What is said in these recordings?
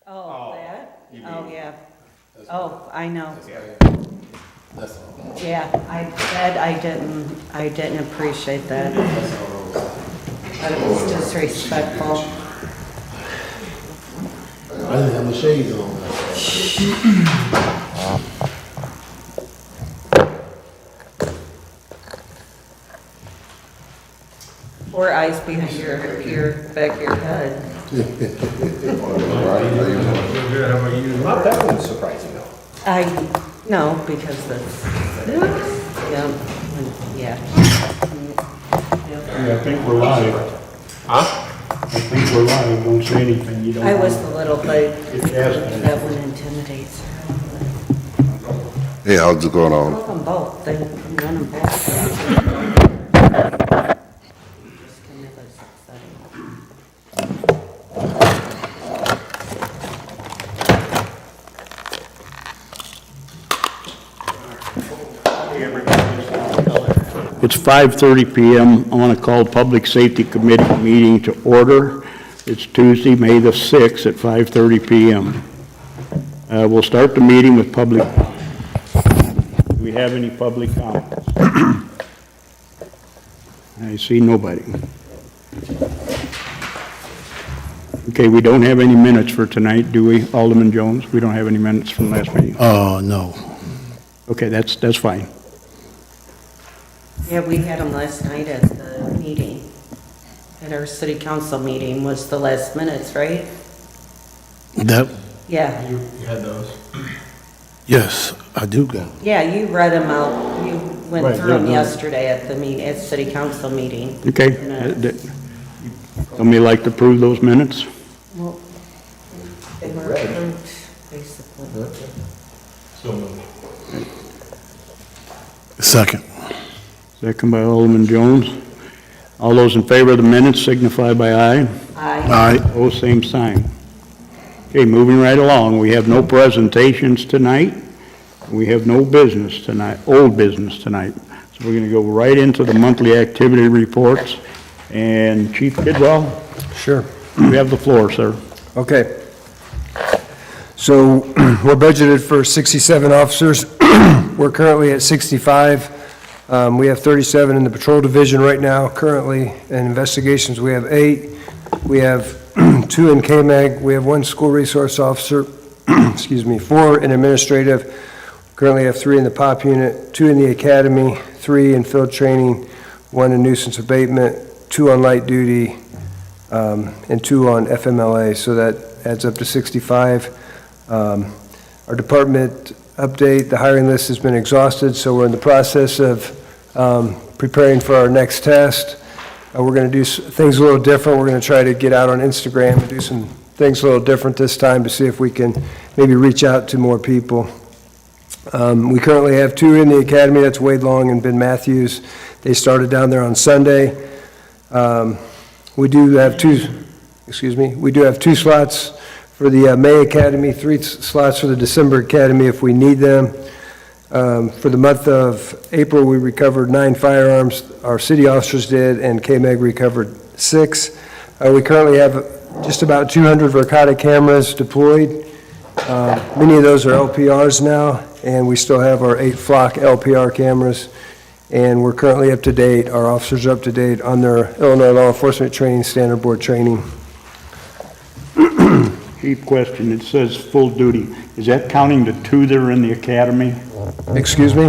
Oh, that? you Oh, mean- yeah. Oh, I know. That's all. Yeah, I didn't appreciate that. That's all those. But it was disrespectful. I didn't have my shades on. Or eyes behind your back of your head. Good, how about you? Not that one's surprising though. No, because that's, yeah. Yeah, I think we're live. Huh? I think we're live. Don't say anything. You don't. I was a little bit, Yes. that one intimidates her. Hey, how's it going on? Love them both, they run them both. Just kind of upsetting. It's 5:30 PM. I want to call Public Safety Committee meeting to order. It's Tuesday, May the 6th at 5:30 PM. We'll start the meeting with public. Do we have any public comments? I see nobody. Okay, we don't have any minutes for tonight, do we, Alderman Jones? We don't have any minutes from last meeting. Oh, no. Okay, that's fine. Yeah, we had them last night at the meeting. At our city council meeting was the last minutes, right? That, Yeah, You had those? yes, I do got. yeah, you read them out, you went Right, through them yeah, no. yesterday at the meeting, at city council meeting. Okay. Somebody like to approve those minutes? Well, they were approved, basically. So moved. Second. Second by Alderman Jones. All those in favor of the minutes signify by aye. Aye. Oh, same sign. Okay, moving right along. We have no presentations tonight. We have no business tonight, old business tonight. So we're going to go right into the monthly activity reports. And Chief Kidwell, Sure. you have the floor, sir. Okay. So we're budgeted for 67 officers. We're currently at 65. We have 37 in the patrol division right now currently. In investigations, we have 8. We have 2 in KMAG. We have 1 school resource officer, excuse me, 4 in administrative. Currently have 3 in the POP unit, 2 in the academy, 3 in field training, 1 in nuisance abatement, 2 on light duty, and 2 on FMLA, so that adds up to 65. Our department update, the hiring list has been exhausted, so we're in the process of preparing for our next test. We're going to do things a little different. We're going to try to get out on Instagram and do some things a little different this time to see if we can maybe reach out to more people. We currently have 2 in the academy. That's Wade Long and Ben Matthews. They started down there on Sunday. We do have 2 slots for the May Academy, 3 slots for the December Academy if we need them. For the month of April, we recovered 9 firearms. Our city officers did, and KMAG recovered 6. We currently have just about 200 Verkada cameras deployed. Many of those are LPRs now, and we still have our 8 flock LPR cameras. And we're currently up to date, our officers are up to date on their Illinois Law Enforcement Training Standard Board training. Chief, question, it says full duty. Is that counting the 2 that are in the academy? Excuse me?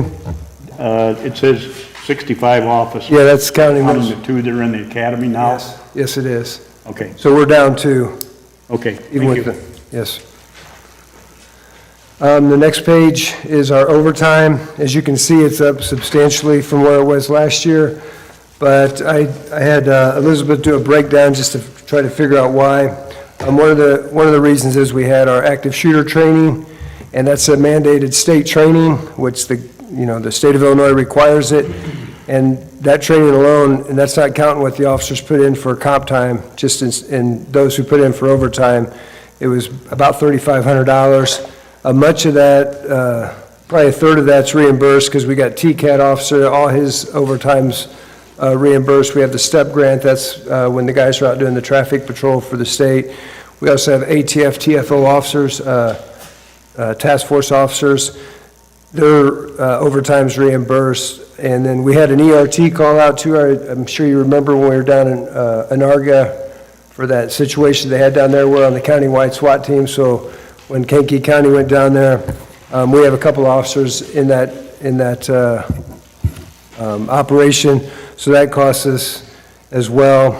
It says 65 officers. Yeah, that's counting Counting those. the 2 that are in the academy now? Yes, yes it is. Okay, So we're down 2, okay, even thank with you. the, yes. The next page is our overtime. As you can see, it's up substantially from where it was last year. But I had Elizabeth do a breakdown just to try to figure out why. One of the reasons is we had our active shooter training, and that's a mandated state training, which the state of Illinois requires it. And that training alone, and that's not counting what the officers put in for comp time, just in those who put in for overtime, it was about $3,500. Much of that, probably a third of that's reimbursed because we got TCAT officer, all his overtime's reimbursed. We have the STEP grant, that's when the guys are out doing the traffic patrol for the state. We also have ATF, TFO officers, task force officers. Their overtime's reimbursed. And then we had an ERT call out too. I'm sure you remember when we were down in Anarga for that situation they had down there. We're on the countywide SWAT team, so when Kankakee County went down there, we have a couple officers in that operation, so that costs us as well.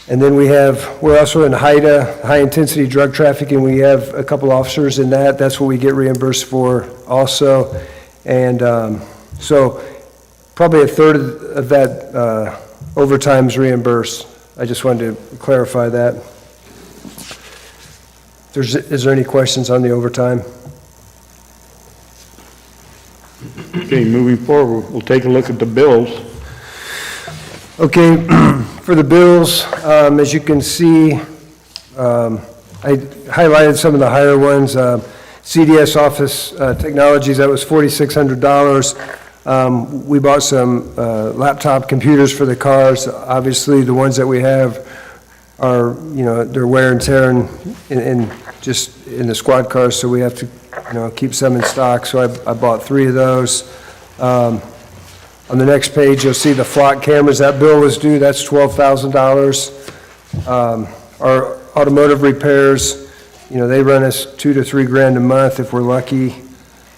And then we're also in HIDA, high-intensity drug trafficking. We have a couple officers in that. That's what we get reimbursed for also. And so probably a third of that overtime is reimbursed. I just wanted to clarify that. Is there any questions on the overtime? Okay, moving forward, we'll take a look at the bills. Okay, for the bills, as you can see, I highlighted some of the higher ones. CDS Office Technologies, that was $4,600. We bought some laptop computers for the cars. Obviously, the ones that we have are, they're wear and tear in just in the squad cars, so we have to, keep some in stock. So I bought 3 of those. On the next page, you'll see the flock cameras. That bill was due, that's $12,000. Our automotive repairs, they run us $2,000 to $3,000 a month if we're lucky.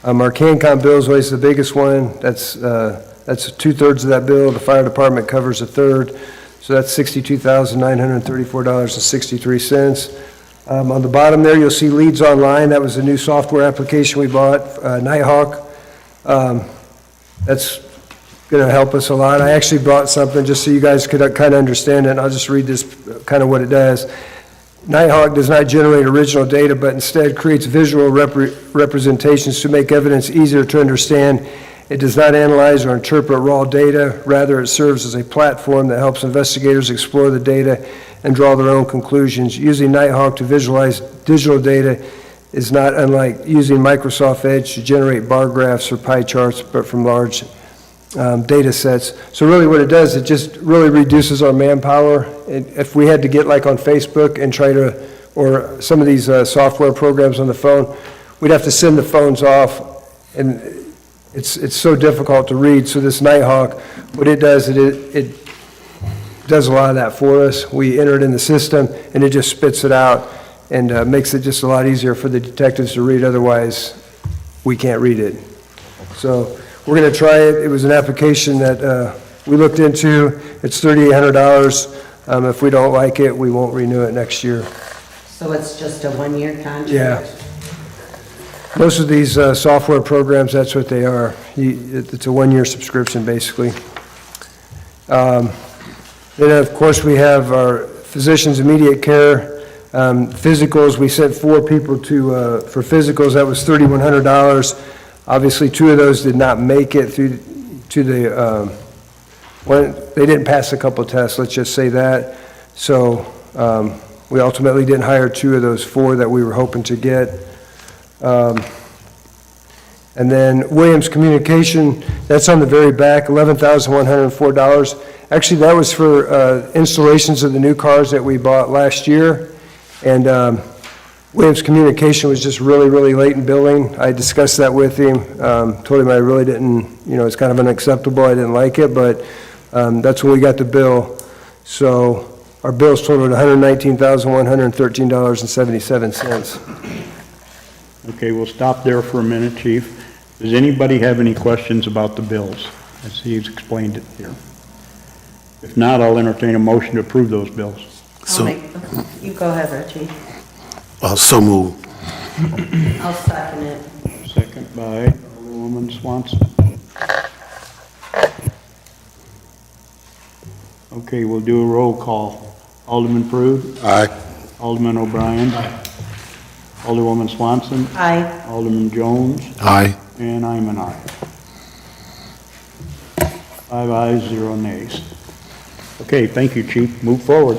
Our CANCOM bill is always the biggest one. That's 2/3 of that bill. The fire department covers 1/3. So that's $62,934.63. On the bottom there, you'll see Leads Online. That was a new software application we bought, Nighthawk. That's going to help us a lot. I actually brought something just so you guys could kind of understand it, and I'll just read this, kind of what it does. Nighthawk does not generate original data, but instead creates visual representations to make evidence easier to understand. It does not analyze or interpret raw data. Rather, it serves as a platform that helps investigators explore the data and draw their own conclusions. Using Nighthawk to visualize digital data is not unlike using Microsoft Edge to generate bar graphs or pie charts, but from large data sets. So really what it does, it just really reduces our manpower. If we had to get like on Facebook and try to, or some of these software programs on the phone, we'd have to send the phones off, and it's so difficult to read. So this Nighthawk, what it does, it does a lot of that for us. We enter it in the system, and it just spits it out and makes it just a lot easier for the detectives to read. Otherwise, we can't read it. So we're going to try it. It was an application that we looked into. It's $3,800. If we don't like it, we won't renew it next year. So it's just a one-year contract? Yeah. Most of these software programs, that's what they are. It's a one-year subscription, basically. Then, of course, we have our physicians' immediate care. Physicals, we sent 4 people for physicals. That was $3,100. Obviously, 2 of those did not make it through to the, they didn't pass a couple tests, let's just say that. So we ultimately didn't hire 2 of those 4 that we were hoping to get. And then Williams Communication, that's on the very back, $11,104. Actually, that was for installations of the new cars that we bought last year. And Williams Communication was just really, really late in billing. I discussed that with him, told him I really didn't, it's kind of unacceptable, I didn't like it, but that's when we got the bill. So our bills totaled $119,113.77. Okay, we'll stop there for a minute, Chief. Does anybody have any questions about the bills? I see he's explained it here. If not, I'll entertain a motion to approve those bills. You go ahead, Reggie. So move. I'll second it. Second by Alderwoman Swanson. Okay, we'll do a roll call. Alderman Prude? Aye. Alderman O'Brien? Aye. Alderwoman Swanson? Aye. Alderman Jones? Aye. And I'm an aye. 5 ayes, 0 nays. Okay, thank you, Chief. Move forward.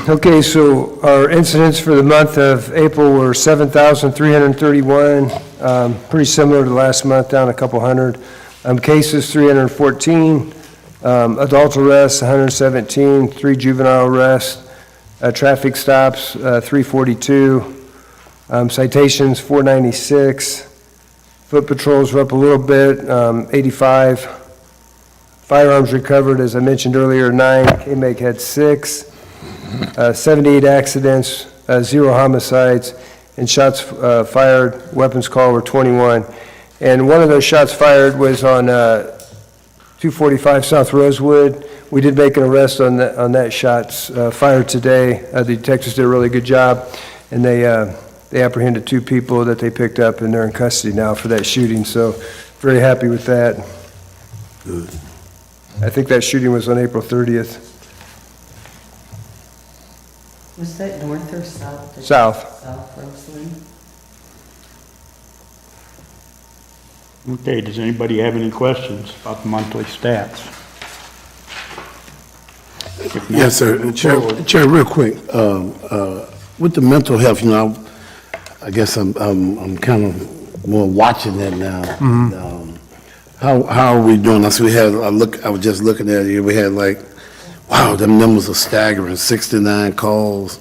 Okay, so our incidents for the month of April were 7,331, pretty similar to last month, down a couple hundred. Cases, 314. Adult arrests, 117. 3 juvenile arrests. Traffic stops, 342. Citations, 496. Foot patrols were up a little bit, 85. Firearms recovered, as I mentioned earlier, 9. KMEG had 6. 78 accidents, 0 homicides, and shots fired, weapons call were 21. And one of those shots fired was on 245 South Rosewood. We did make an arrest on that shots fired today. The detectives did a really good job, and they apprehended 2 people that they picked up, and they're in custody now for that shooting, so very happy with that. Good. I think that shooting was on April 30th. Was that north or south? South. South Roseland. Okay, does anybody have any questions about the monthly stats? If not, Yes, sir. move Chair, forward. Chair, real quick, with the mental health, I guess I'm kind of more watching that now. How are we doing? I see I was just looking at it, we had like, wow, them numbers are staggering, 69 calls,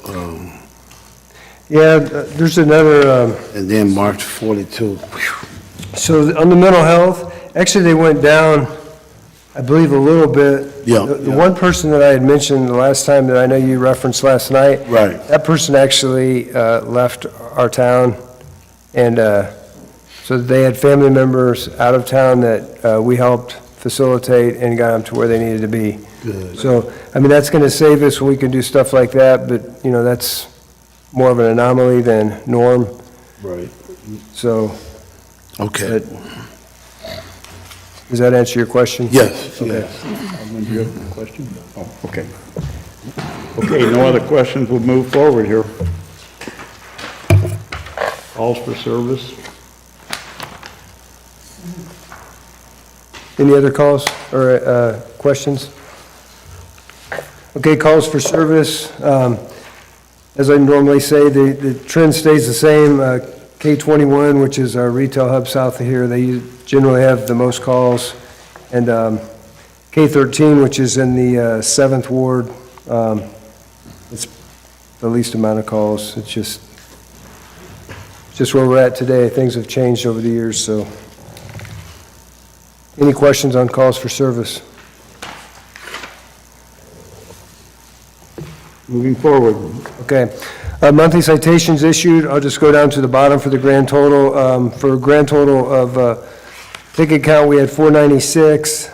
Yeah, there's another, and then March 42. Whew. so on the mental health, actually they went down, I believe, a little bit. Yeah, The yeah. one person that I had mentioned the last time that I know you referenced last night. Right. That person actually left our town, and so they had family members out of town that we helped facilitate and got them to where they needed to be. Good. So, I mean, that's going to save us when we can do stuff like that, but, that's more of an anomaly than norm, Right. so, Okay. but, does that answer your question? Yes, Okay. yes. Alderman, do you have a question? Oh, okay. Okay, no other questions, we'll move forward here. Calls for service. Any other calls or questions? Okay, calls for service. As I normally say, the trend stays the same. K21, which is our retail hub south of here, they generally have the most calls. And K13, which is in the 7th Ward, it's the least amount of calls. It's just where we're at today. Things have changed over the years, so. Any questions on calls for service? Moving forward. Okay. Monthly citations issued, I'll just go down to the bottom for the grand total. For a grand total of ticket count, we had 496.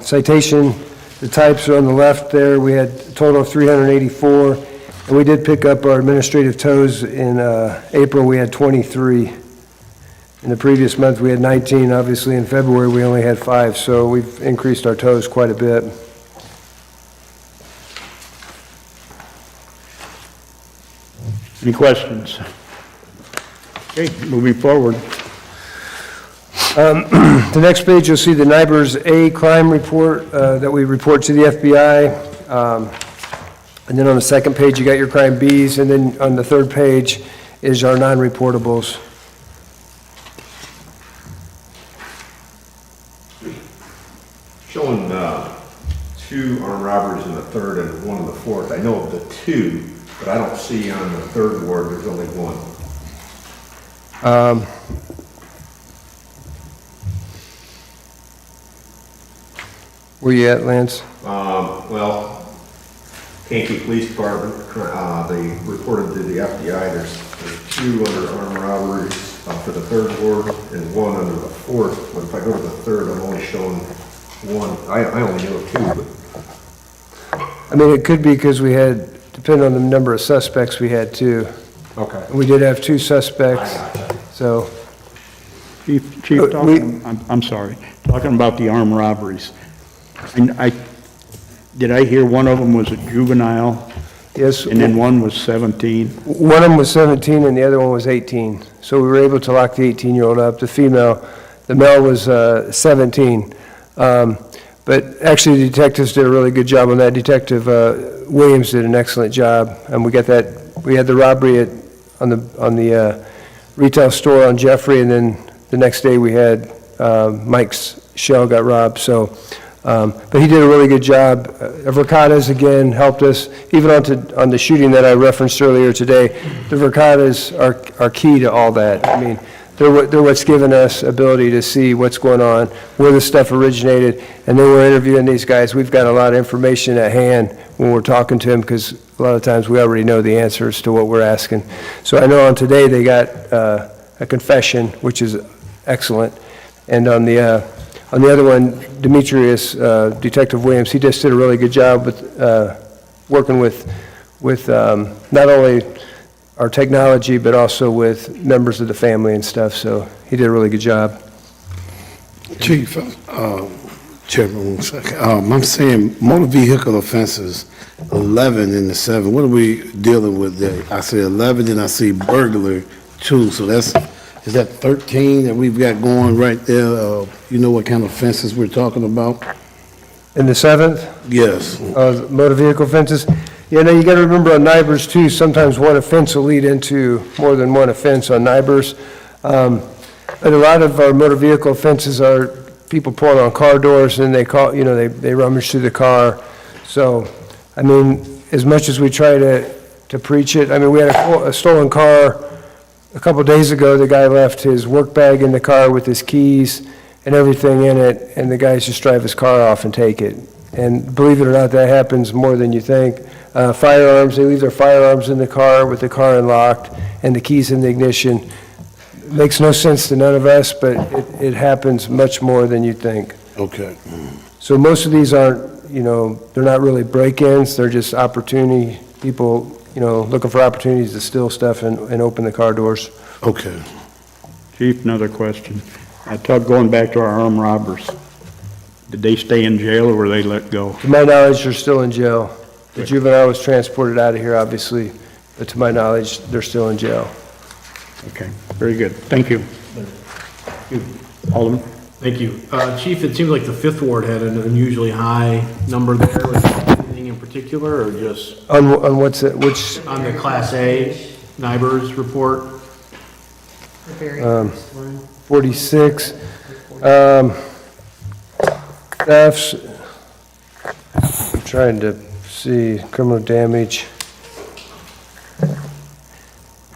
Citation, the types are on the left there, we had a total of 384. And we did pick up our administrative tows in April, we had 23. In the previous month, we had 19. Obviously, in February, we only had 5, so we've increased our tows quite a bit. Any questions? Okay, moving forward. The next page, you'll see the NIBRS A crime report that we report to the FBI. And then on the second page, you got your crime Bs, and then on the third page is our non-reportables. Showing 2 armed robberies in the 3rd and 1 in the 4th. I know of the 2, but I don't see on the 3rd ward, there's only 1. Where you at, Lance? Well, Kankakee Police Department, they reported to the FBI, there's 2 under armed robberies for the 3rd ward and 1 under the 4th. But if I go to the 3rd, I'm only showing 1. I only know 2, but I mean, it could be because we had, depending on the number of suspects we had too. okay. We did have 2 suspects, I gotcha. so, Chief, I'm sorry, talking about the armed robberies. Did I hear one of them was a juvenile, yes. and then one was 17? One of them was 17 and the other one was 18. So we were able to lock the 18-year-old up. The male was 17. But actually, the detectives did a really good job on that. Detective Williams did an excellent job, and we had the robbery on the retail store on Jeffrey, and then the next day we had Mike's shell got robbed. So But he did a really good job. Verkadas, again, helped us, even on the shooting that I referenced earlier today. The Verkadas are key to all that. I mean, they're what's given us ability to see what's going on, where the stuff originated, and then we're interviewing these guys. We've got a lot of information at hand when we're talking to them, because a lot of times we already know the answers to what we're asking. So I know on today they got a confession, which is excellent, and on the other one, Demetrius, Detective Williams, he just did a really good job with working with not only our technology, but also with members of the family and stuff, so he did a really good job. Chief, Chairman, 1 second. I'm saying motor vehicle offenses, 11 in the 7. What are we dealing with there? I say 11, and I see burglary, 2. So is that 13 that we've got going right there? You know what kind of offenses we're talking about? In the 7th, Yes. motor vehicle offenses, you know, you gotta remember on NIBRs too, sometimes one offense will lead into more than one offense on NIBRs. But a lot of our motor vehicle offenses are people pulling on car doors, and they rummage through the car. So, I mean, as much as we try to preach it, I mean, we had a stolen car a couple days ago. The guy left his work bag in the car with his keys and everything in it, and the guys just drive his car off and take it. And believe it or not, that happens more than you think. Firearms, they leave their firearms in the car with the car unlocked and the keys in the ignition. It makes no sense to none of us, but it happens much more than you think. Okay. So most of these aren't, they're not really break-ins, they're just opportunity, people, looking for opportunities to steal stuff and open the car doors. Okay. Chief, another question. Going back to our armed robbers, did they stay in jail or were they let go? To my knowledge, they're still in jail. The juvenile was transported out of here, obviously, but to my knowledge, they're still in jail. Okay, very good. Thank you. Alderman? Thank you. Chief, it seems like the Fifth Ward had an unusually high number there. Was there anything in particular, or just On what's it, which, on the Class A NIBRs report? The very first one. 46, thefts, I'm trying to see, criminal damage.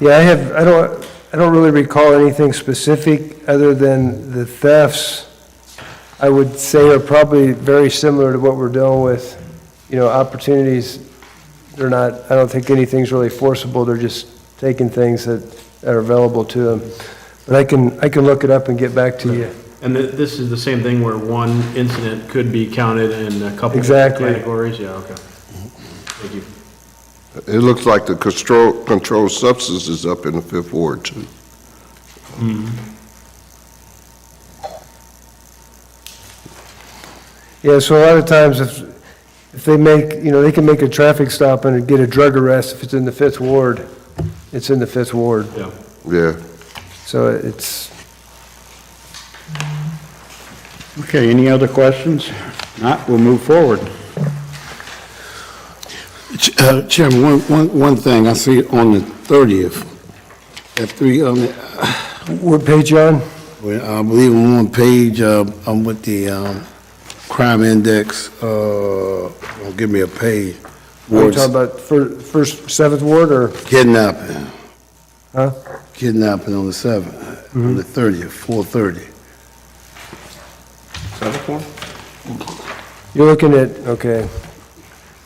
Yeah, I don't really recall anything specific other than the thefts, I would say, are probably very similar to what we're dealing with. Opportunities, I don't think anything's really forcible, they're just taking things that are available to them. But I can look it up and get back to you. And this is the same thing where one incident could be counted in a couple Exactly. categories? Yeah, okay. Thank you. It looks like the controlled substance is up in the Fifth Ward too. Yeah, so a lot of times if they make, they can make a traffic stop and get a drug arrest if it's in the Fifth Ward. It's in the Fifth Ward. Yeah. Yeah. So it's, Okay, any other questions? Not, we'll move forward. Chairman, one thing, I see on the 30th, at 3, what page you on? I believe I'm on page, I'm with the crime index, give me a page. Are you Wards talking about first 7th Ward or, Kidnapping, huh? kidnapping on the 7th, on the 30th, 4:30. You're looking at, okay.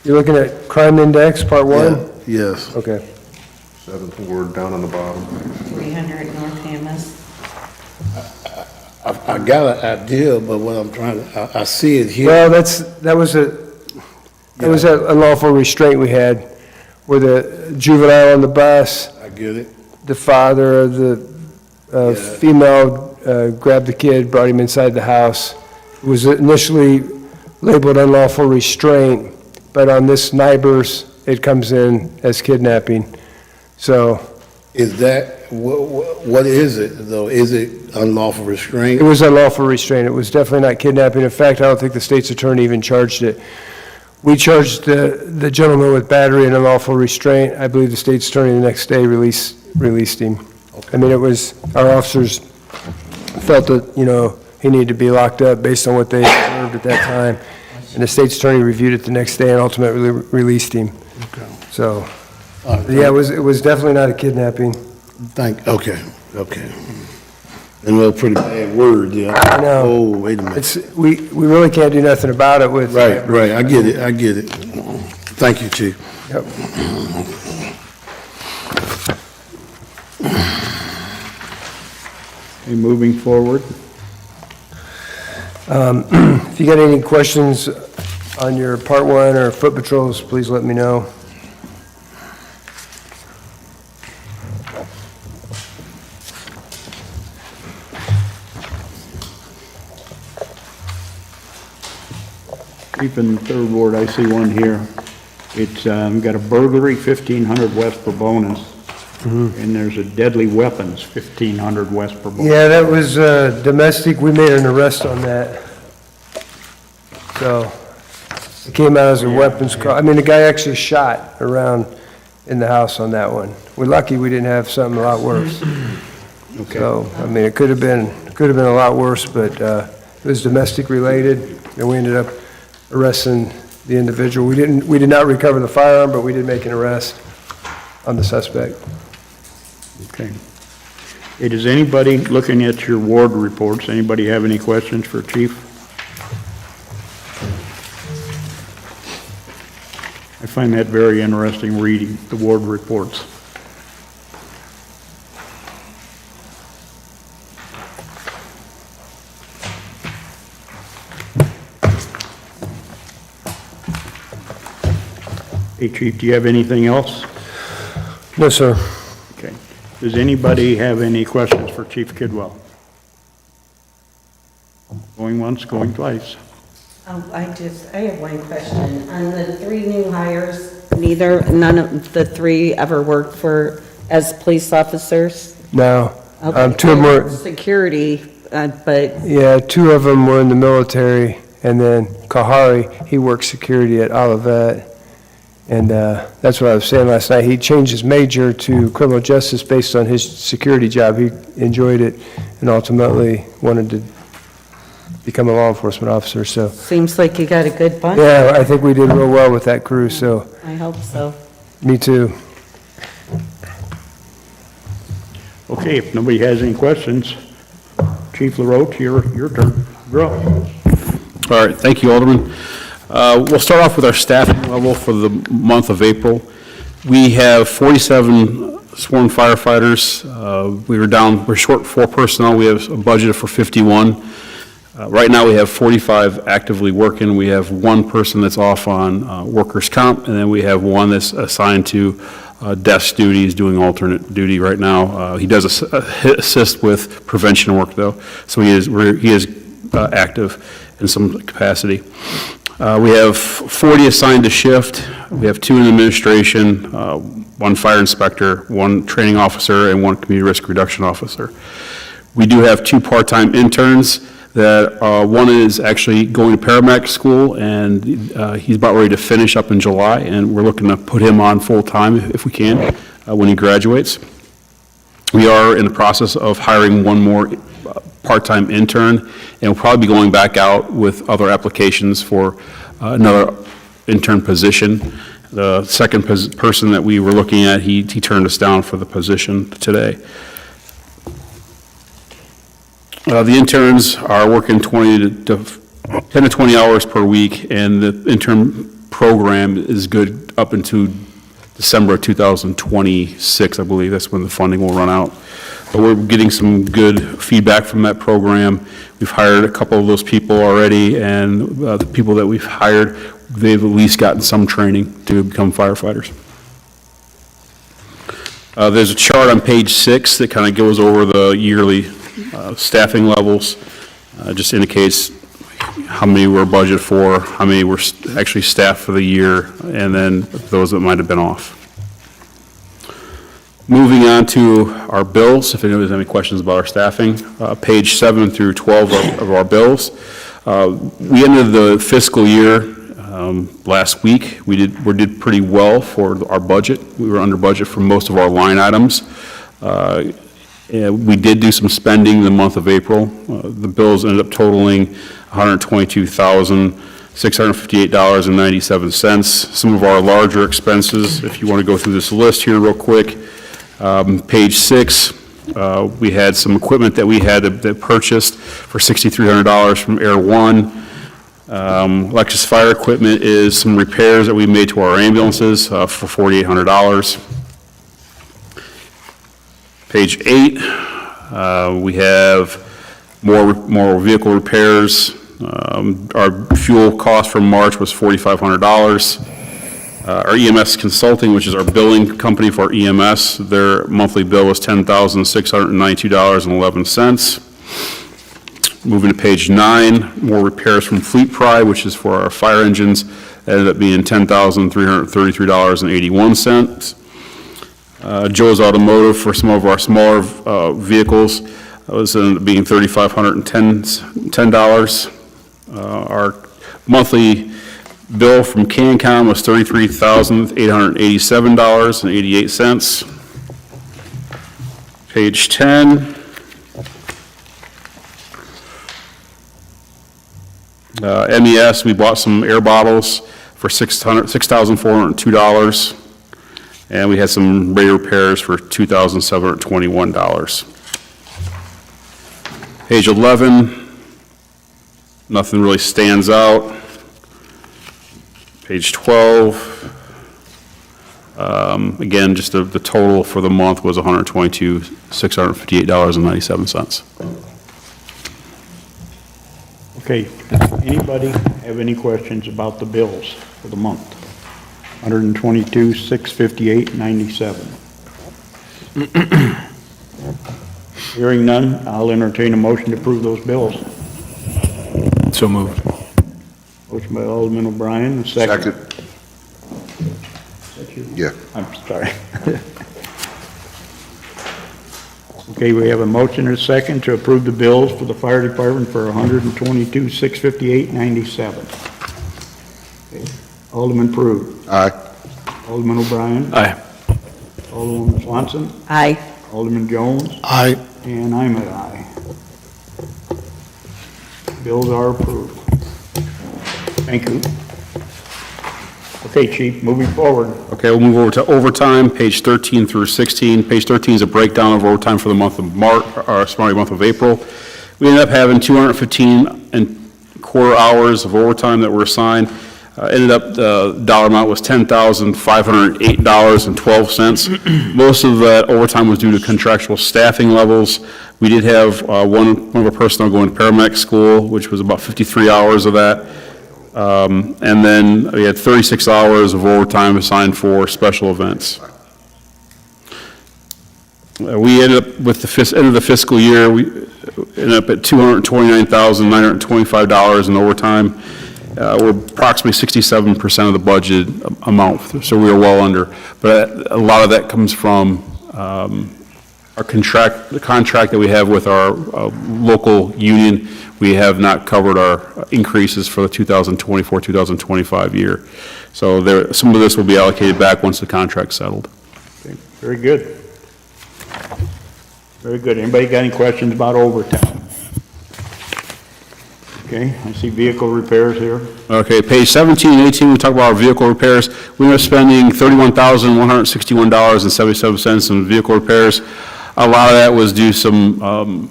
You're looking at crime index, part 1? Yeah, yes. Okay. 7th Ward down on the bottom. 300 North Hamas. I got an idea, but what I'm trying to, I see it here. Well, that was a unlawful restraint we had, where the juvenile on the bus, I get it. the father of the female grabbed the kid, brought him inside the house. It was initially labeled unlawful restraint, but on this NIBRs, it comes in as kidnapping. So Is that, what is it, though? Is it unlawful restraint? it was unlawful restraint. It was definitely not kidnapping. In fact, I don't think the state's attorney even charged it. We charged the gentleman with battery and unlawful restraint. I believe the state's attorney the next day released him. I mean, it was, our officers felt that, he needed to be locked up based on what they observed at that time. And the state's attorney reviewed it the next day and ultimately released him. So, yeah, it was definitely not a kidnapping. Okay. And a pretty bad word, yeah. I know. Oh, wait a minute. We really can't do nothing about it with. Right, I get it. Thank you, Chief. Yep. Okay, moving forward. If you got any questions on your Part 1 or foot patrols, please let me know. Chief in Third Ward, I see one here. It's got a burglary, 1,500 West per bonus. And there's a deadly weapons, 1,500 West per bonus. Yeah, that was domestic. We made an arrest on that. So it came out as a weapons crime. I mean, the guy actually shot around in the house on that one. We're lucky we didn't have something a lot worse. Okay. So, I mean, it could have been a lot worse, but it was domestic related, and we ended up arresting the individual. We did not recover the firearm, but we did make an arrest on the suspect. Okay. Hey, does anybody, looking at your ward reports, anybody have any questions for Chief? I find that very interesting reading, the ward reports. Hey, Chief, do you have anything else? No, sir. Okay. Does anybody have any questions for Chief Kidwell? Going once, going twice. I have one question. On the 3 new hires, none of the 3 ever worked as police officers? No. Okay. 2 of them were, Security, but, yeah, 2 of them were in the military, and then Kahari, he worked security at Olivet. And that's what I was saying last night. He changed his major to criminal justice based on his security job. He enjoyed it and ultimately wanted to become a law enforcement officer, so. seems like you got a good bunch. Yeah, I think we did real well with that crew, so, I hope so. me too. Okay, if nobody has any questions, Chief LaRoche, your turn. Go. All right, thank you, Alderman. We'll start off with our staffing level for the month of April. We have 47 sworn firefighters. We're short 4 personnel. We have a budget for 51. Right now, we have 45 actively working. We have 1 person that's off on workers' comp, and then we have 1 that's assigned to desk duties, doing alternate duty right now. He does assist with prevention work, though, so he is active in some capacity. We have 40 assigned to shift. We have 2 in administration, 1 fire inspector, 1 training officer, and 1 community risk reduction officer. We do have 2 part-time interns that 1 is actually going to paramedic school, and he's about ready to finish up in July, and we're looking to put him on full-time if we can when he graduates. We are in the process of hiring 1 more part-time intern, and we'll probably be going back out with other applications for another intern position. The second person that we were looking at, he turned us down for the position today. The interns are working 10 to 20 hours per week, and the intern program is good up into December of 2026, I believe. That's when the funding will run out. But we're getting some good feedback from that program. We've hired a couple of those people already, and the people that we've hired, they've at least gotten some training to become firefighters. There's a chart on page 6 that kind of goes over the yearly staffing levels. Just indicates how many we're budgeted for, how many were actually staffed for the year, and then those that might have been off. Moving on to our bills, if anyone has any questions about our staffing, page 7 through 12 of our bills. We ended the fiscal year last week. We did pretty well for our budget. We were under budget for most of our line items. We did do some spending in the month of April. The bills ended up totaling $122,658.97. Some of our larger expenses, if you want to go through this list here real quick, page 6, we had some equipment that we had that purchased for $6,300 from Air One. Lexus fire equipment is some repairs that we made to our ambulances for $4,800. Page 8, we have more vehicle repairs. Our fuel cost for March was $4,500. Our EMS Consulting, which is our billing company for EMS, their monthly bill was $10,692.11. Moving to page 9, more repairs from Fleet Pride, which is for our fire engines, ended up being $10,333.81. Joe's Automotive for some of our smaller vehicles was ended up being $3,510. Our monthly bill from Kankakee was $33,887.88. Page 10. MES, we bought some air bottles for $6,402, and we had some radio repairs for $2,721. Page 11, nothing really stands out. Page 12, again, just the total for the month was $122,658.97. Okay, anybody have any questions about the bills for the month? $122,658.97. Hearing none, I'll entertain a motion to approve those bills. So moved. Motion by Alderman O'Brien, a second. Yeah. I'm sorry. Okay, we have a motion and a second to approve the bills for the fire department for $122,658.97. Okay. Alderman Prue. Aye. Alderman O'Brien. Aye. Alderman Swanson. Aye. Alderman Jones. Aye. And I'm an aye. Bills are approved. Thank you. Okay, Chief, moving forward. Okay, we'll move over to overtime, page 13 through 16. Page 13 is a breakdown of overtime for the month of month of April. We ended up having 215 and quarter hours of overtime that were assigned. Ended up, the dollar amount was $10,508.12. Most of that overtime was due to contractual staffing levels. We did have one of our personnel going to paramedic school, which was about 53 hours of that. And then we had 36 hours of overtime assigned for special events. We ended up with the end of the fiscal year, we ended up at $229,925 in overtime. We're approximately 67% of the budget amount, so we are well under. But a lot of that comes from the contract that we have with our local union. We have not covered our increases for the 2024-2025 year. So some of this will be allocated back once the contract's settled. Okay, very good. Very good. Anybody got any questions about overtime? Okay, I see vehicle repairs here. Okay, page 17 and 18, we talk about our vehicle repairs. We are spending $31,161.77 on vehicle repairs. A lot of that was due to some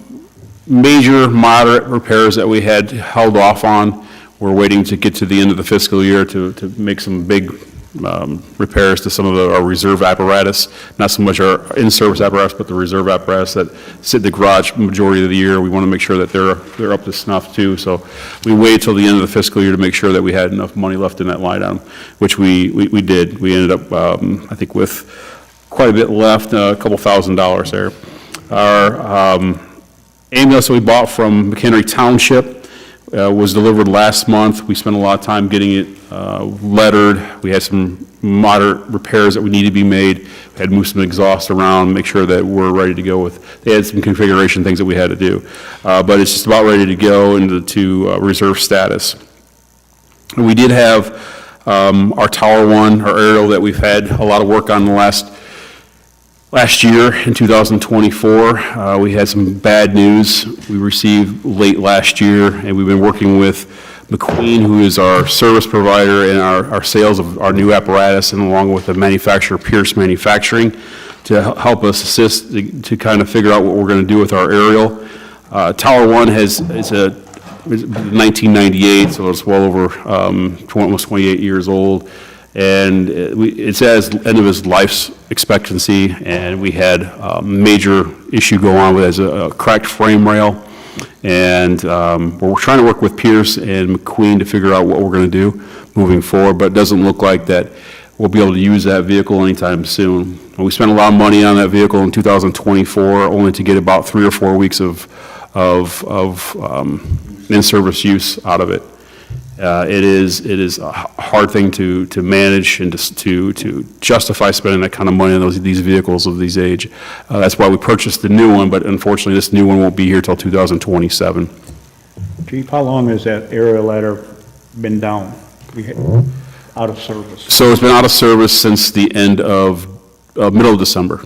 major moderate repairs that we had held off on. We're waiting to get to the end of the fiscal year to make some big repairs to some of our reserve apparatus, not so much our in-service apparatus, but the reserve apparatus that sit in the garage majority of the year. We want to make sure that they're up to snuff too. So we waited till the end of the fiscal year to make sure that we had enough money left in that line item, which we did. We ended up, I think, with quite a bit left, a couple $1,000s there. Our ambulance that we bought from McHenry Township was delivered last month. We spent a lot of time getting it lettered. We had some moderate repairs that we needed to be made. We had to move some exhaust around, make sure that we're ready to go with. They had some configuration things that we had to do. But it's just about ready to go into reserve status. And we did have our Tower 1, our aerial that we've had a lot of work on the last Last year, in 2024, we had some bad news we received late last year, and we've been working with McQueen, who is our service provider and our sales of our new apparatus, and along with the manufacturer, Pierce Manufacturing, to help us assist to kind of figure out what we're going to do with our aerial. Tower 1 is a 1998, so it's well over almost 28 years old. And it's at the end of its life expectancy, and we had a major issue go on with it as a cracked frame rail. And we're trying to work with Pierce and McQueen to figure out what we're going to do moving forward, but it doesn't look like that we'll be able to use that vehicle anytime soon. And we spent a lot of money on that vehicle in 2024, only to get about 3 or 4 weeks of in-service use out of it. It is a hard thing to manage and to justify spending that kind of money on these vehicles of these age. That's why we purchased the new one, but unfortunately, this new one won't be here till 2027. Chief, how long has that aerial ladder been down? Out of service? So it's been out of service since the end of, middle of December.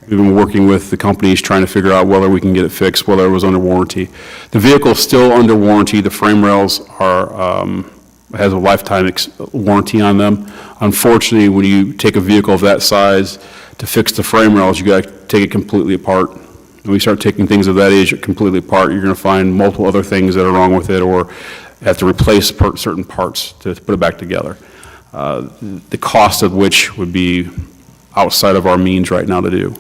We've been working with the companies trying to figure out whether we can get it fixed, whether it was under warranty. The vehicle's still under warranty. The frame rails has a lifetime warranty on them. Unfortunately, when you take a vehicle of that size to fix the frame rails, you got to take it completely apart. When we start taking things of that age completely apart, you're going to find multiple other things that are wrong with it, or have to replace certain parts to put it back together. The cost of which would be outside of our means right now to do.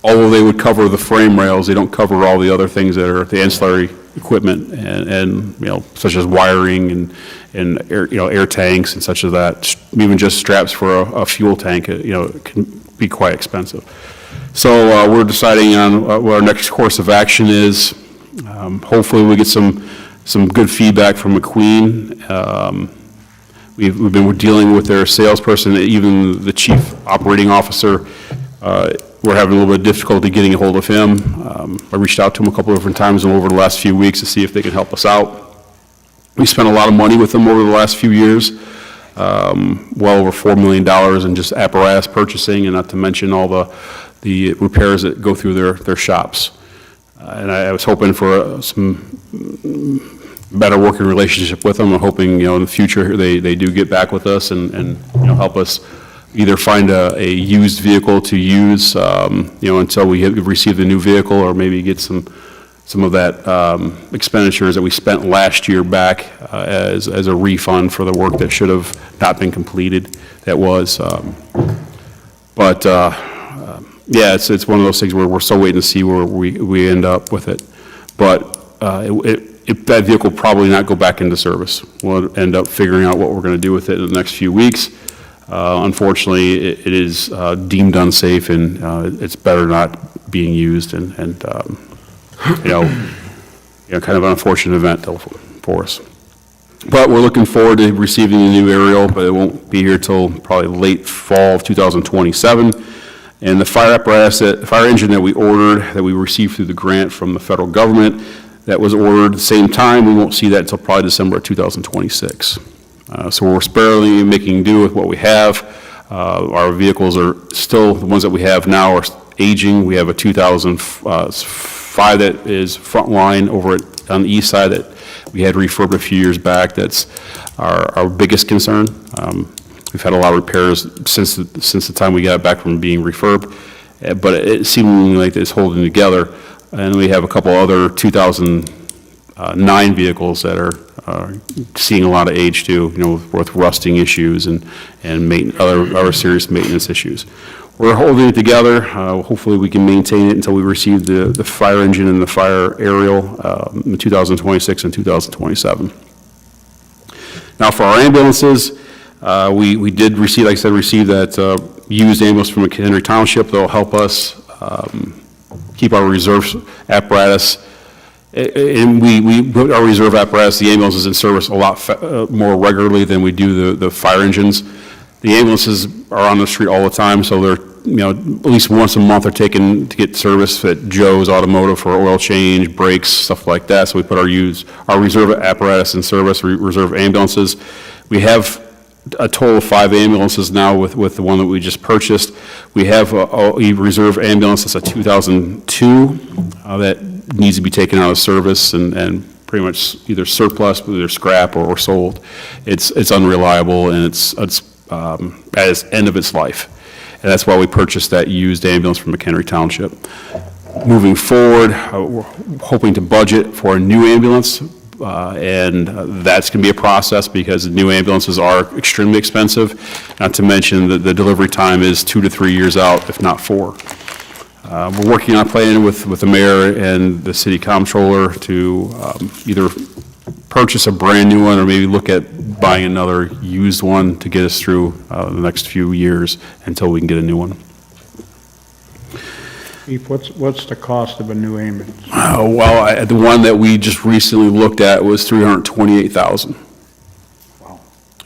Although they would cover the frame rails, they don't cover all the other things that are the ancillary equipment and such as wiring and air tanks and such as that. Even just straps for a fuel tank, it can be quite expensive. So we're deciding on what our next course of action is. Hopefully we get some good feedback from McQueen. We've been dealing with their salesperson, even the chief operating officer. We're having a little bit of difficulty getting a hold of him. I reached out to him a couple of different times over the last few weeks to see if they can help us out. We spent a lot of money with them over the last few years, well over $4 million in just apparatus purchasing, and not to mention all the repairs that go through their shops. And I was hoping for some better working relationship with them. I'm hoping, in the future, they do get back with us and help us either find a used vehicle to use, until we receive the new vehicle, or maybe get some of that expenditures that we spent last year back as a refund for the work that should have not been completed. That was, yeah, it's one of those things where we're still waiting to see where we end up with it. But that vehicle will probably not go back into service. We'll end up figuring out what we're going to do with it in the next few weeks. Unfortunately, it is deemed unsafe, and it's better not being used, and kind of an unfortunate event for us. But we're looking forward to receiving the new aerial, but it won't be here till probably late fall of 2027. And the fire engine that we ordered, that we received through the grant from the federal government, that was ordered at the same time, we won't see that until probably December of 2026. So we're sparely making do with what we have. Our vehicles are still, the ones that we have now are aging. We have a 2005 that is frontline over on the east side that we had refurbed a few years back. That's our biggest concern. We've had a lot of repairs since the time we got it back from being refurbed, but it seemed like it's holding together. And we have a couple other 2009 vehicles that are seeing a lot of age too, with rusting issues and other serious maintenance issues. We're holding it together. Hopefully we can maintain it until we receive the fire engine and the fire aerial in 2026 and 2027. Now for our ambulances, we did receive, like I said, that used ambulance from McHenry Township. They'll help us keep our reserve apparatus. And we put our reserve apparatus, the ambulances, in service a lot more regularly than we do the fire engines. The ambulances are on the street all the time, so they're, at least once a month they're taken to get service at Joe's Automotive for oil change, brakes, stuff like that. So we put our reserve apparatus in service, reserve ambulances. We have a total of 5 ambulances now with the one that we just purchased. We have a reserve ambulance that's a 2002 that needs to be taken out of service and pretty much either surplus, either scrap or sold. It's unreliable and it's at its end of its life. And that's why we purchased that used ambulance from McHenry Township. Moving forward, we're hoping to budget for a new ambulance, and that's going to be a process because new ambulances are extremely expensive, not to mention that the delivery time is 2 to 3 years out, if not 4. We're working on planning with the mayor and the city comptroller to either purchase a brand-new one or maybe look at buying another used one to get us through the next few years until we can get a new one. Chief, what's the cost of a new ambulance? Well, the one that we just recently looked at was $328,000. Wow.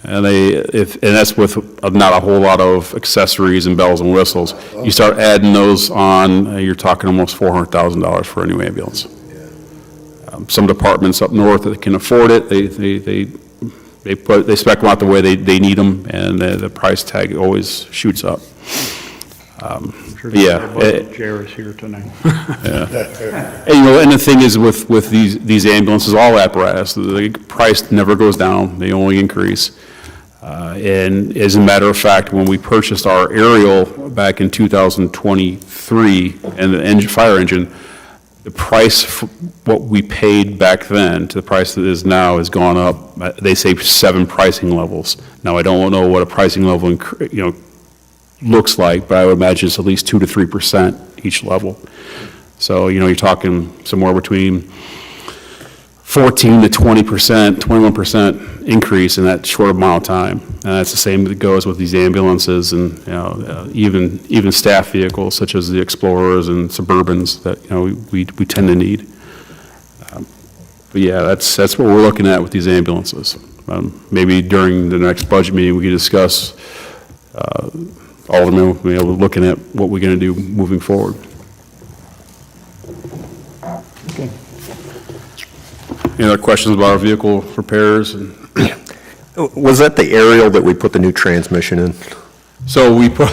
And that's with not a whole lot of accessories and bells and whistles. You start adding those on, you're talking almost $400,000 for a new ambulance. Some departments up north that can afford it, they spec them out the way they need them, and the price tag always shoots up. Jared's here tonight. And the thing is with these ambulances, all apparatus, the price never goes down, they only increase. And as a matter of fact, when we purchased our aerial back in 2023 and the fire engine, the price for what we paid back then to the price that it is now has gone up. They say 7 pricing levels. Now, I don't know what a pricing level, looks like, but I would imagine it's at least 2 to 3% each level. So, you're talking somewhere between 14 to 20%, 21% increase in that short amount of time. And that's the same that goes with these ambulances and, even staff vehicles such as the Explorers and Suburbans that, we tend to need. But yeah, that's what we're looking at with these ambulances. Maybe during the next budget meeting, we can discuss, Alderman, we'll be able to looking at what we're going to do moving forward. Okay. Any other questions about our vehicle repairs? Was that the aerial that we put the new transmission in? So we put,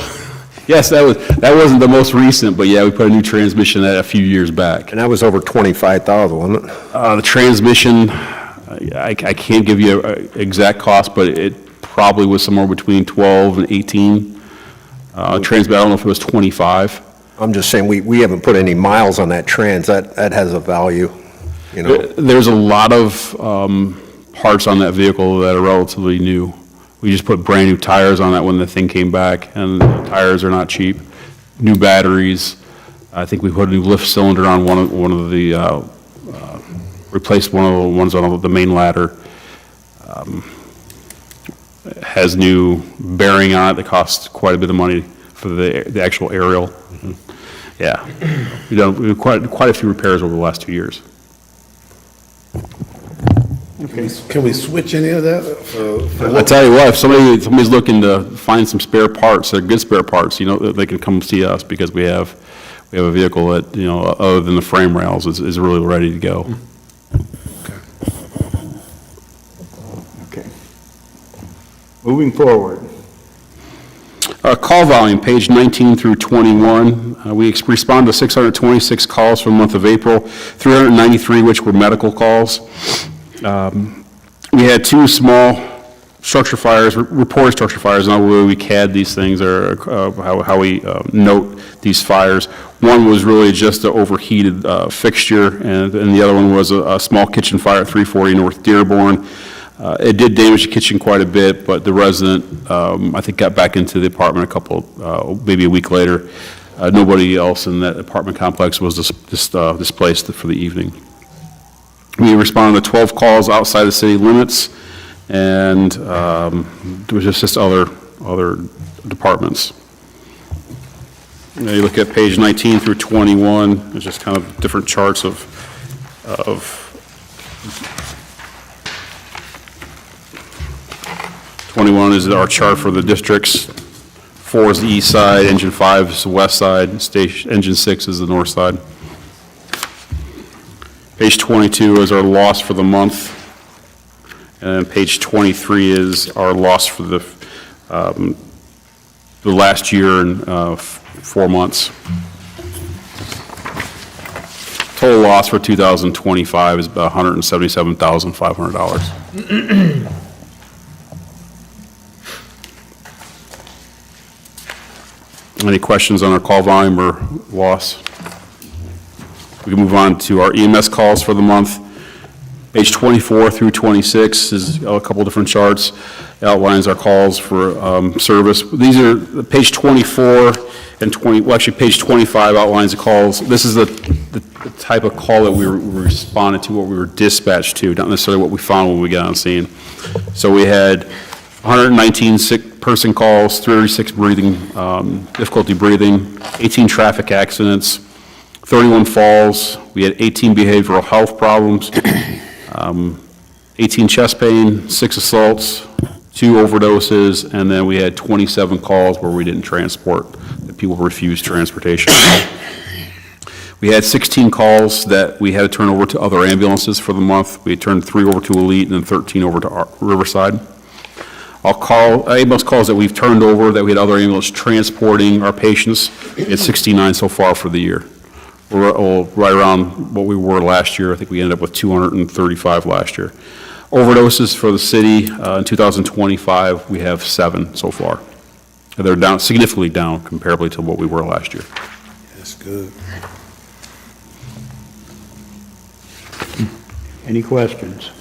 yes, that wasn't the most recent, but yeah, we put a new transmission in that a few years back. And that was over 25,000, wasn't it? The transmission, I can't give you an exact cost, but it probably was somewhere between 12 and 18. Transmission, I don't know if it was 25. I'm just saying, we haven't put any miles on that trans. That has a value, There's a lot of parts on that vehicle that are relatively new. We just put brand new tires on that when the thing came back, and the tires are not cheap. New batteries. I think we put a new lift cylinder on one of the replaced one of the ones on the main ladder. Has new bearing on it that costs quite a bit of money for the actual aerial. Yeah, we've done quite a few repairs over the last 2 years. Can we switch any of that? I tell you what, if somebody's looking to find some spare parts, they're good spare parts, they can come see us because we have a vehicle that, other than the frame rails, is really ready to go. Okay. Moving forward. Call volume, page 19 through 21. We responded to 626 calls for the month of April, 393 which were medical calls. We had 2 small structure fires, reported structure fires, not where we CAD these things or how we note these fires. One was really just an overheated fixture, and the other one was a small kitchen fire at 340 North Dearborn. It did damage the kitchen quite a bit, but the resident, I think, got back into the apartment maybe a week later. Nobody else in that apartment complex was displaced for the evening. We responded to 12 calls outside the city limits, and it was just other departments. Now you look at page 19 through 21, there's just kind of different charts of 21 is our chart for the districts. 4 is the east side, engine 5 is the west side, engine 6 is the north side. Page 22 is our loss for the month. And page 23 is our loss for the last year and 4 months. Total loss for 2025 is about $177,500. Any questions on our call volume or loss? We can move on to our EMS calls for the month. Page 24 through 26 is a couple different charts, outlines our calls for service. These are, page 24 and 20, well, actually, page 25 outlines the calls. This is the type of call that we responded to, what we were dispatched to, not necessarily what we found when we got on scene. So we had 119 sick person calls, 36 breathing, difficulty breathing, 18 traffic accidents, 31 falls. We had 18 behavioral health problems, 18 chest pain, 6 assaults, 2 overdoses, and then we had 27 calls where we didn't transport, that people refused transportation. We had 16 calls that we had to turn over to other ambulances for the month. We turned 3 over to Elite and then 13 over to Riverside. Ambulance calls that we've turned over that we had other ambulance transporting our patients, we had 69 so far for the year. We're right around what we were last year. I think we ended up with 235 last year. Overdoses for the city in 2025, we have 7 so far. They're down, significantly down comparably to what we were last year. That's good. Any questions?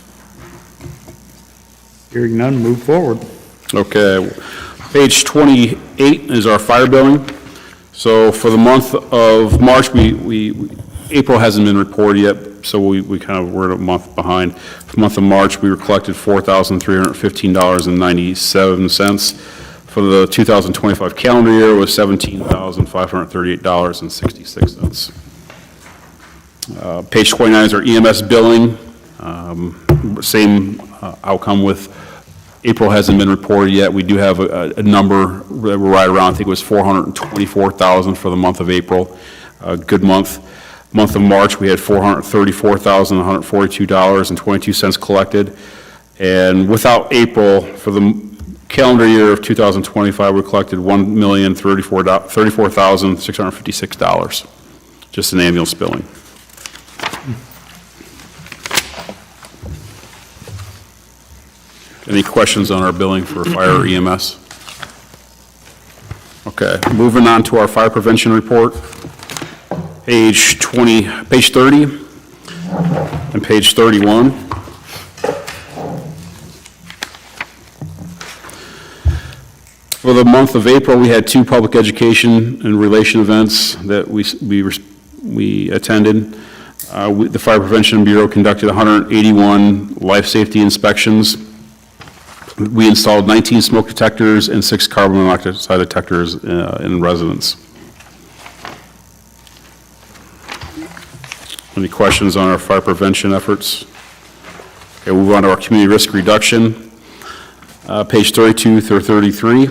Hearing none, move forward. Okay, page 28 is our fire billing. So for the month of March, April hasn't been reported yet, so we kind of were a month behind. For the month of March, we were collected $4,315.97. For the 2025 calendar year, it was $17,538.66. Page 29 is our EMS billing. Same outcome with April hasn't been reported yet. We do have a number that we're right around. I think it was $424,000 for the month of April. Good month. Month of March, we had $434,142.22 collected. And without April, for the calendar year of 2025, we collected $1,034,656, just in ambulance billing. Any questions on our billing for fire or EMS? Okay, moving on to our fire prevention report. Page 30 and page 31. For the month of April, we had 2 public education and relation events that we attended. The Fire Prevention Bureau conducted 181 life safety inspections. We installed 19 smoke detectors and 6 carbon monoxide detectors in residence. Any questions on our fire prevention efforts? Okay, we'll move on to our community risk reduction. Page 32 through 33.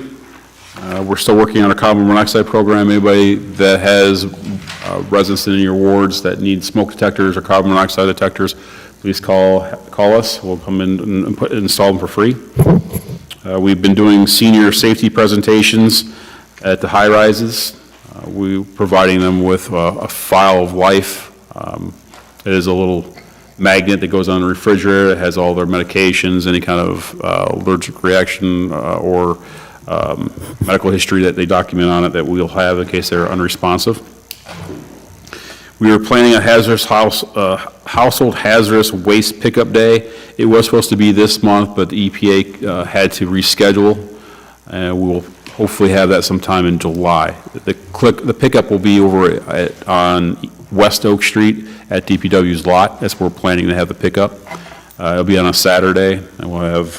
We're still working on a carbon monoxide program. Anybody that has residents in your wards that need smoke detectors or carbon monoxide detectors, please call us. We'll come in and install them for free. We've been doing senior safety presentations at the high rises. We're providing them with a file of life. It is a little magnet that goes on the refrigerator. It has all their medications, any kind of allergic reaction or medical history that they document on it that we'll have in case they're unresponsive. We were planning a household hazardous waste pickup day. It was supposed to be this month, but the EPA had to reschedule, and we will hopefully have that sometime in July. The pickup will be over on West Oak Street at DPW's lot. That's where we're planning to have the pickup. It'll be on a Saturday, and we'll have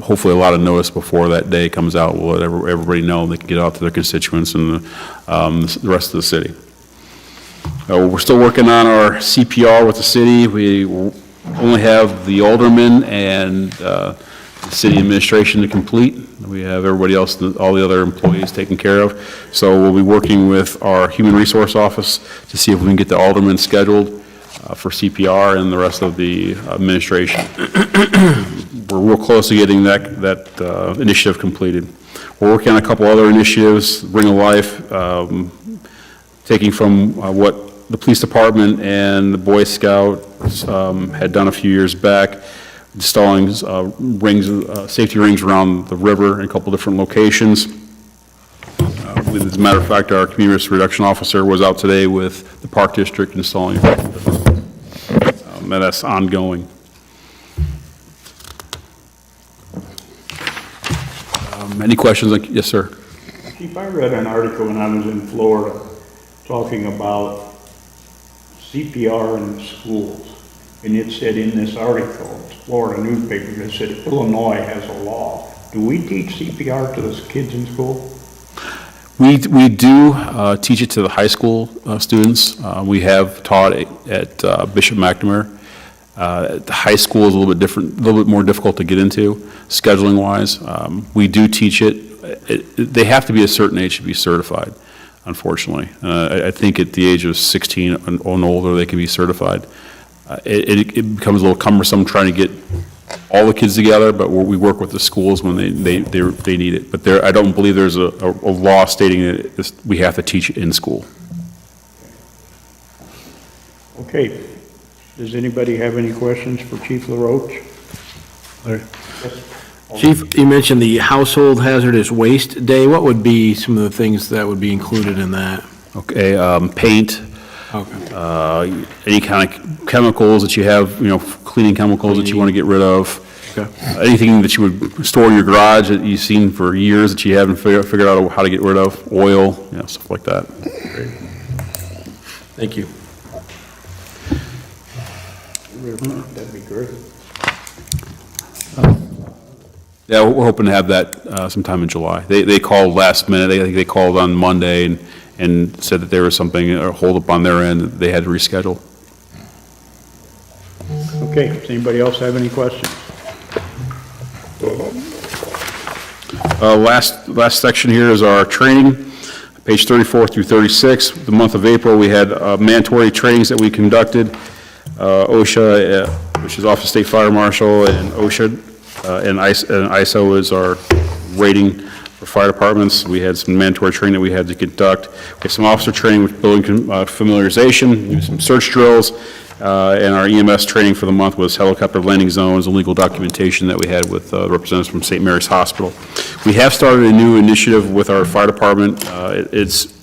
hopefully a lot of notice before that day comes out. We'll let everybody know they can get out to their constituents and the rest of the city. We're still working on our CPR with the city. We only have the alderman and the city administration to complete. We have everybody else, all the other employees taken care of. So we'll be working with our human resource office to see if we can get the alderman scheduled for CPR and the rest of the administration. real close to getting that initiative completed. We're working on a couple other initiatives, Ring of Life, taking from what the police department and the Boy Scouts had done a few years back, installing safety rings around the river in a couple different locations. As a matter of fact, our community risk reduction officer was out today with the Park District installing, and that's ongoing. Any questions? Yes, sir. Chief, I read an article when I was in Florida talking about CPR in schools. And it said in this article, Florida newspaper, it said Illinois has a law. Do we teach CPR to the kids in school? We do teach it to the high school students. We have taught it at Bishop McNamara. The high school is a little bit different, a little bit more difficult to get into, scheduling wise. We do teach it. They have to be a certain age to be certified, unfortunately. I think at the age of 16 and older, they can be certified. It becomes a little cumbersome trying to get all the kids together, but we work with the schools when they need it. But I don't believe there's a law stating that we have to teach it in school. Okay. Does anybody have any questions for Chief LaRoche? Chief, you mentioned the Household Hazardous Waste Day. What would be some of the things that would be included in that? Okay, paint, Okay. any kind of chemicals that you have, cleaning chemicals that you want to get rid of. Okay. Anything that you would store in your garage that you've seen for years that you haven't figured out how to get rid of, oil, stuff like that. Great. Thank you. That'd be great. Yeah, we're hoping to have that sometime in July. They called last minute. I think they called on Monday and said that there was something, or hold up on their end, that they had to reschedule. Okay, does anybody else have any questions? Last section here is our training, page 34 through 36. The month of April, we had mandatory trainings that we conducted. OSHA, which is Office of State Fire Marshal, and OSHA, and ISO is our rating for fire departments. We had some mandatory training that we had to conduct. We had some officer training with building familiarization, some search drills, and our EMS training for the month was helicopter landing zones and legal documentation that we had with representatives from St. Mary's Hospital. We have started a new initiative with our fire department. It's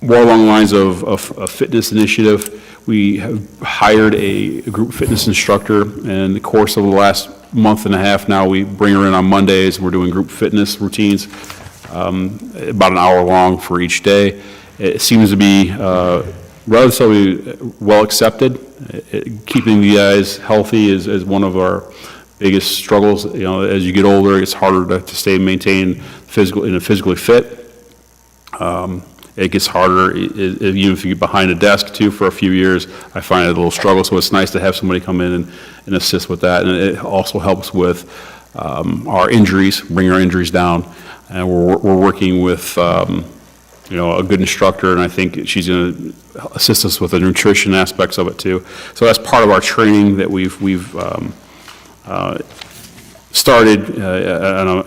more along the lines of a fitness initiative. We have hired a group fitness instructor, and in the course of the last month and a half now, we bring her in on Mondays. We're doing group fitness routines, about an hour long for each day. It seems to be relatively well accepted. Keeping the guys healthy is one of our biggest struggles. As you get older, it's harder to stay maintain physically fit. It gets harder, even if you get behind a desk too for a few years, I find it a little struggle, so it's nice to have somebody come in and assist with that. And it also helps with our injuries, bring our injuries down. And we're working with, a good instructor, and I think she's going to assist us with the nutrition aspects of it too. So that's part of our training that we've started,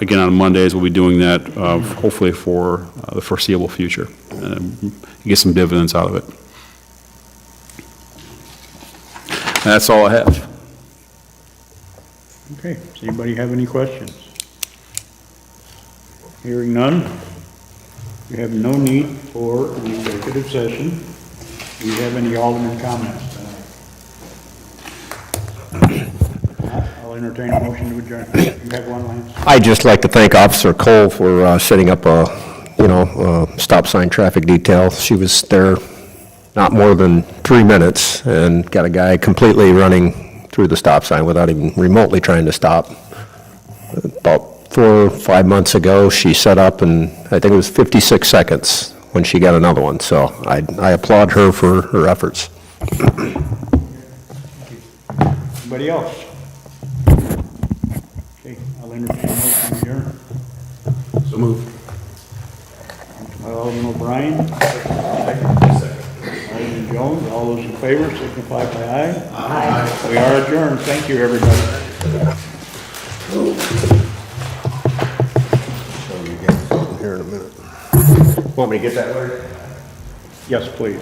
again, on Mondays. We'll be doing that hopefully for the foreseeable future, and get some dividends out of it. And that's all I have. Okay, does anybody have any questions? Hearing none, we have no need for an executive session. Do you have any Alderman comments tonight? I'll entertain a motion to adjourn. You have one, Lance? I'd just like to thank Officer Cole for setting up a stop sign traffic detail. She was there not more than 3 minutes and got a guy completely running through the stop sign without even remotely trying to stop. About 4 or 5 months ago, she set up, and I think it was 56 seconds when she got another one. So I applaud her for her efforts. Anybody else? Okay, I'll entertain a motion to adjourn. So moved. Alderman O'Brien. Second. Alderman Jones, all those in favor signify by aye. Aye. We are adjourned. Thank you, everybody. here in a minute. Want me to get that, Larry? Yes, please.